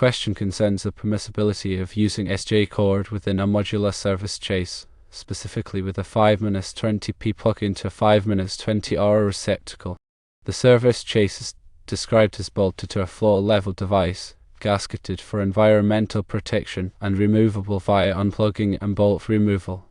question concerns the permissibility of using SJ cord within a modular service chase, specifically with a 5-20p plug into a 5-20R receptacle. The service chase is described as bolted to a floor-level device, gasketed for environmental protection and removable via unplugging and bolt removal.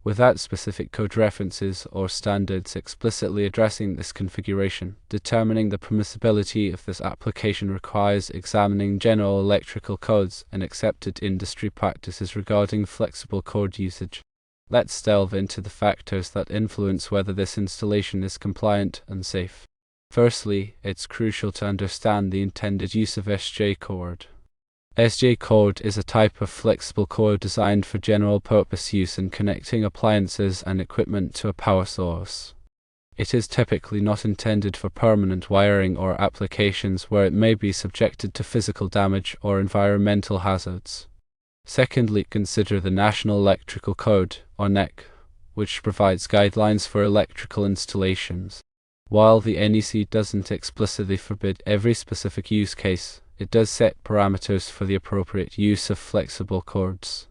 Without specific code references or standards explicitly addressing this configuration, determining the permissibility of this application requires examining general electrical codes and accepted industry practices regarding flexible cord usage. Let's delve into the factors that influence whether this installation is compliant and safe. Firstly, it's crucial to understand the intended use of SJ cord. SJ cord is a type of flexible cord designed for general-purpose use in connecting appliances and equipment to a power source. It is typically not intended for permanent wiring or applications where it may be subjected to physical damage or environmental hazards. Secondly, consider the National Electrical Code, or NEC, which provides guidelines for electrical installations. While the NEC doesn't explicitly forbid every specific use case, it does set parameters for the appropriate use of flexible cords.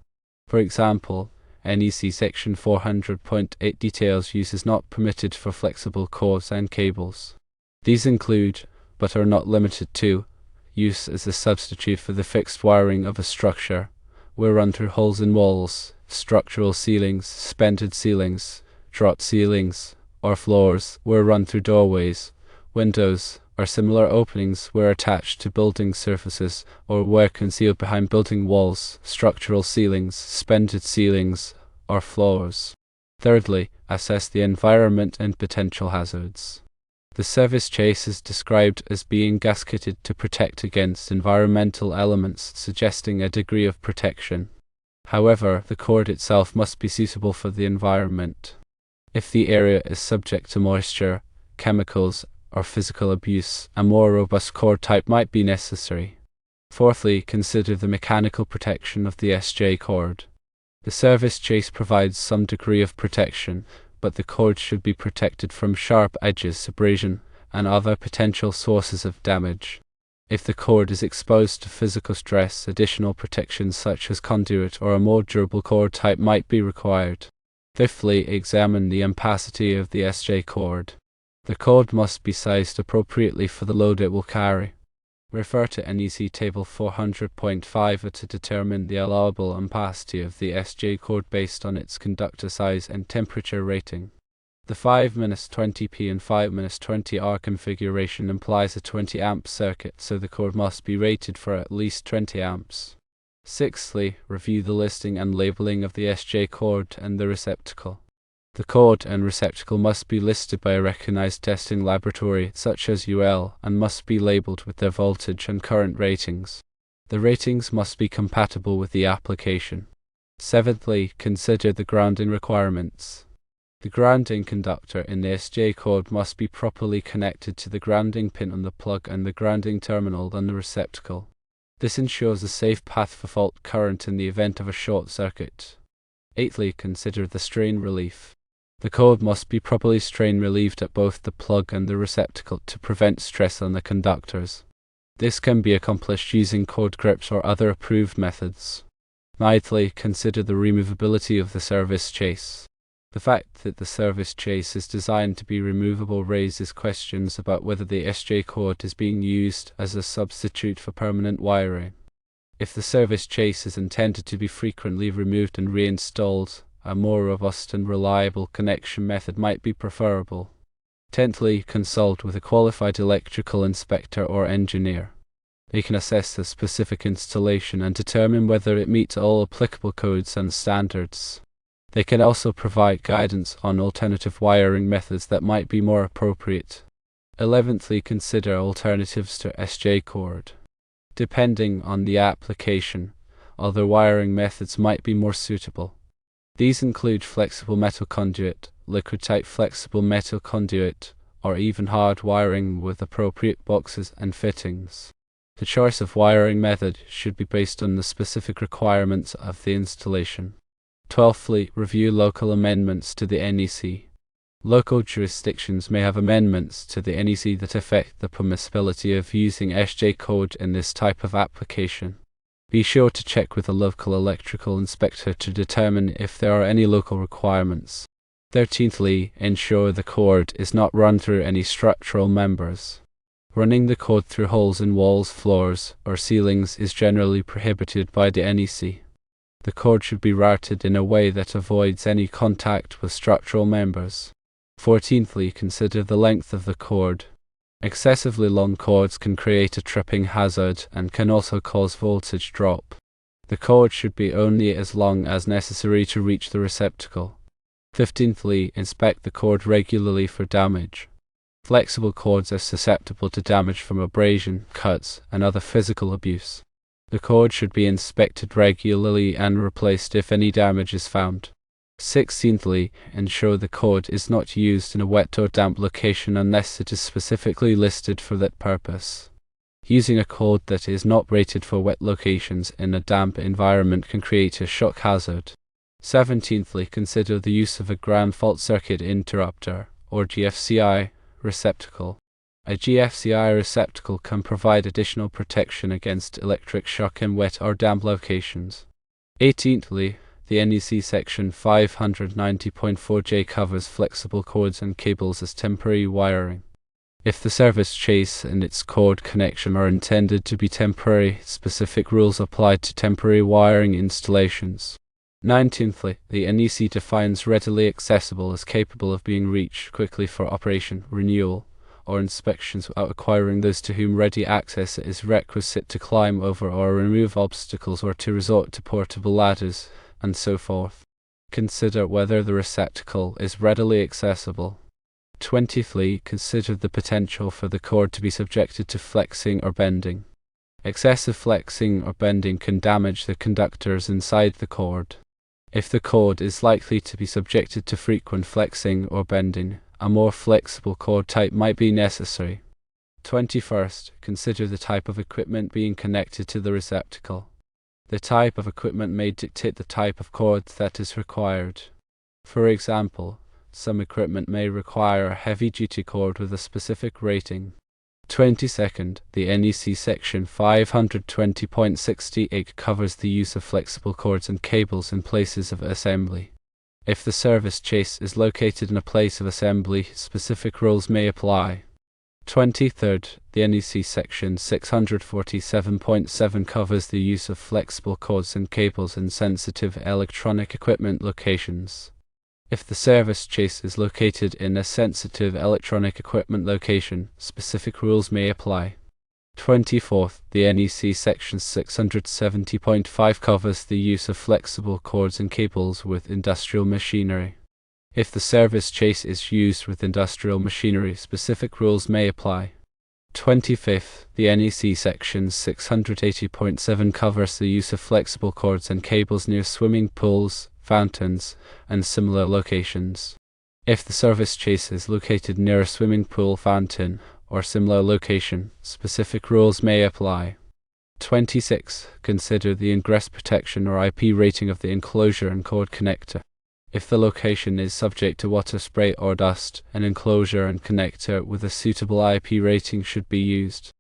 For example, NEC Section 400.8 details use is not permitted for flexible cords and cables. These include, but are not limited to, use as a substitute for the fixed wiring of a structure, where run through holes in walls, structural ceilings, suspended ceilings, draught ceilings, or floors, where run through doorways, windows, or similar openings where attached to building surfaces or where concealed behind building walls, structural ceilings, suspended ceilings, or floors. Thirdly, assess the environment and potential hazards. The service chase is described as being gasketed to protect against environmental elements, suggesting a degree of protection. However, the cord itself must be suitable for the environment. If the area is subject to moisture, chemicals, or physical abuse, a more robust cord type might be necessary. Fourthly, consider the mechanical protection of the SJ cord. The service chase provides some degree of protection, but the cord should be protected from sharp edges, abrasion, and other potential sources of damage. If the cord is exposed to physical stress, additional protections such as conduit or a more durable cord type might be required. Fifthly, examine the ampacity of the SJ cord. The cord must be sized appropriately for the load it will carry. Refer to NEC Table 400.5 to determine the allowable ampacity of the SJ cord based on its conductor size and temperature rating. The 5-20p and 5-20R configuration implies a 20 amp circuit, so the cord must be rated for at least 20 amps. Sixthly, review the listing and labeling of the SJ cord and the receptacle. The cord and receptacle must be listed by a recognized testing laboratory such as UL and must be labeled with their voltage and current ratings. The ratings must be compatible with the application. Seventhly, consider the grounding requirements. The grounding conductor in the SJ cord must be properly connected to the grounding pin on the plug and the grounding terminal on the receptacle. This ensures a safe path for fault current in the event of a short circuit. Eighthly, consider the strain relief. The cord must be properly strain relieved at both the plug and the receptacle to prevent stress on the conductors. This can be accomplished using cord grips or other approved methods. Ninthly, consider the removability of the service chase. The fact that the service chase is designed to be removable raises questions about whether the SJ cord is being used as a substitute for permanent wiring. If the service chase is intended to be frequently removed and reinstalled, a more robust and reliable connection method might be preferable. Tenthly, consult with a qualified electrical inspector or engineer. They can assess the specific installation and determine whether it meets all applicable codes and standards. They can also provide guidance on alternative wiring methods that might be more appropriate. 11thly, consider alternatives to SJ cord. Depending on the application, other wiring methods might be more suitable. These include flexible metal conduit, liquid-type flexible metal conduit, or even hard wiring with appropriate boxes and fittings. The choice of wiring method should be based on the specific requirements of the installation. 12thly, review local amendments to the NEC. Local jurisdictions may have amendments to the NEC that affect the permissibility of using SJ code in this type of application. Be sure to check with a local electrical inspector to determine if there are any local requirements. 13thly, ensure the cord is not run through any structural members. Running the cord through holes in walls, floors, or ceilings is generally prohibited by the NEC. The cord should be routed in a way that avoids any contact with structural members. 14thly, consider the length of the cord. Excessively long cords can create a tripping hazard and can also cause voltage drop. The cord should be only as long as necessary to reach the receptacle. 15thly, inspect the cord regularly for damage. Flexible cords are susceptible to damage from abrasion, cuts, and other physical abuse. The cord should be inspected regularly and replaced if any damage is found. 16thly, ensure the cord is not used in a wet or damp location unless it is specifically listed for that purpose. Using a cord that is not rated for wet locations in a damp environment can create a shock hazard. 17thly, consider the use of a ground fault circuit interrupter, or GFCI, receptacle. A GFCI receptacle can provide additional protection against electric shock in wet or damp locations. 18thly, the NEC section 590.4J covers flexible cords and cables as temporary wiring. If the service chase and its cord connection are intended to be temporary, specific rules apply to temporary wiring installations. 19thly, the NEC defines readily accessible as capable of being reached quickly for operation, renewal, or inspections without acquiring those to whom ready access is requisite to climb over or remove obstacles or to resort to portable ladders, and so forth. Consider whether the receptacle is readily accessible. 20thly, consider the potential for the cord to be subjected to flexing or bending. Excessive flexing or bending can damage the conductors inside the cord. If the cord is likely to be subjected to frequent flexing or bending, a more flexible cord type might be necessary. 21st, consider the type of equipment being connected to the receptacle. The type of equipment may dictate the type of cord that is required. For example, some equipment may require a heavy-duty cord with a specific rating. 22nd, the NEC section 520.68 covers the use of flexible cords and cables in places of assembly. If the service chase is located in a place of assembly, specific rules may apply. 23rd, the NEC section 647.7 covers the use of flexible cords and cables in sensitive electronic equipment locations. If the service chase is located in a sensitive electronic equipment location, specific rules may apply. 24th, the NEC section 670.5 covers the use of flexible cords and cables with industrial machinery. If the service chase is used with industrial machinery, specific rules may apply. 25th, the NEC section 680.7 covers the use of flexible cords and cables near swimming pools, fountains, and similar locations. If the service chase is located near a swimming pool, fountain, or similar location, specific rules may apply. 26. Consider the ingress protection or IP rating of the enclosure and cord connector. If the location is subject to water spray or dust, an enclosure and connector with a suitable IP rating should be used.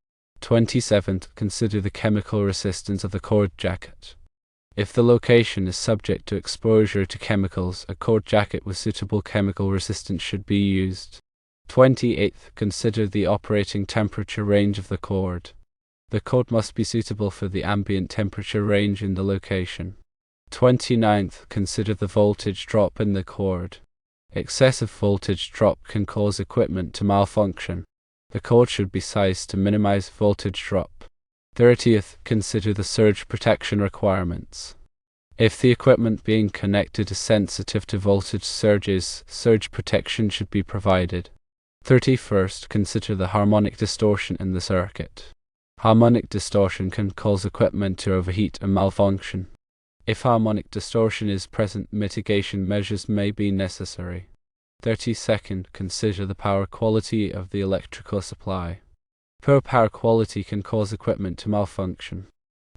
27. Consider the chemical resistance of the cord jacket. If the location is subject to exposure to chemicals, a cord jacket with suitable chemical resistance should be used. 28th, consider the operating temperature range of the cord. The cord must be suitable for the ambient temperature range in the location. 29th, consider the voltage drop in the cord. Excessive voltage drop can cause equipment to malfunction. The cord should be sized to minimize voltage drop. 30th, consider the surge protection requirements. If the equipment being connected is sensitive to voltage surges, surge protection should be provided. 31st, consider the harmonic distortion in the circuit. Harmonic distortion can cause equipment to overheat and malfunction. If harmonic distortion is present, mitigation measures may be necessary. 32nd, consider the power quality of the electrical supply. Poor power quality can cause equipment to malfunction.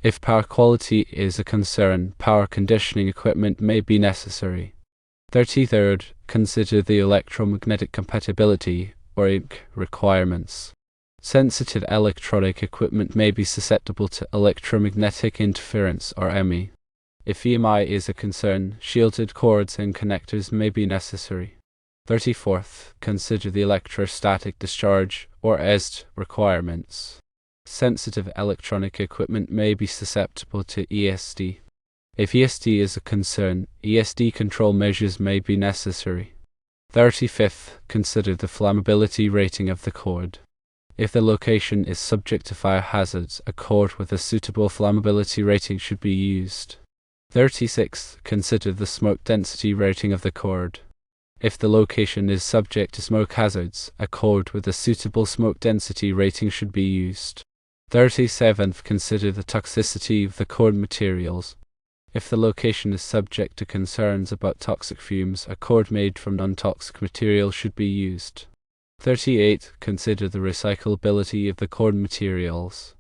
If power quality is a concern, power conditioning equipment may be necessary. 33rd, consider the electromagnetic compatibility, or INC, requirements. Sensitive electronic equipment may be susceptible to electromagnetic interference or EMI. If EMI is a concern, shielded cords and connectors may be necessary. 34th, consider the electrostatic discharge or ESD requirements. Sensitive electronic equipment may be susceptible to ESD. If ESD is a concern, ESD control measures may be necessary. 35th, consider the flammability rating of the cord. If the location is subject to fire hazards, a cord with a suitable flammability rating should be used. 36th, consider the smoke density rating of the cord. If the location is subject to smoke hazards, a cord with a suitable smoke density rating should be used. 37th, consider the toxicity of the cord materials. If the location is subject to concerns about toxic fumes, a cord made from non-toxic material should be used. 38th, consider the recyclability of the cord materials.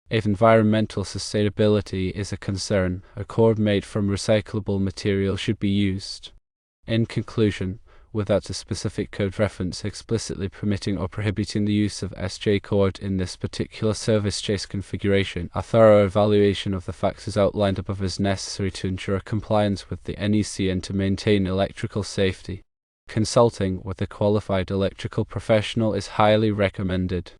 If environmental sustainability is a concern, a cord made from recyclable material should be used. In conclusion, without a specific code reference explicitly permitting or prohibiting the use of SJ cord in this particular service chase configuration, a thorough evaluation of the factors outlined above is necessary to ensure compliance with the NEC and to maintain electrical safety. Consulting with a qualified electrical professional is highly recommended.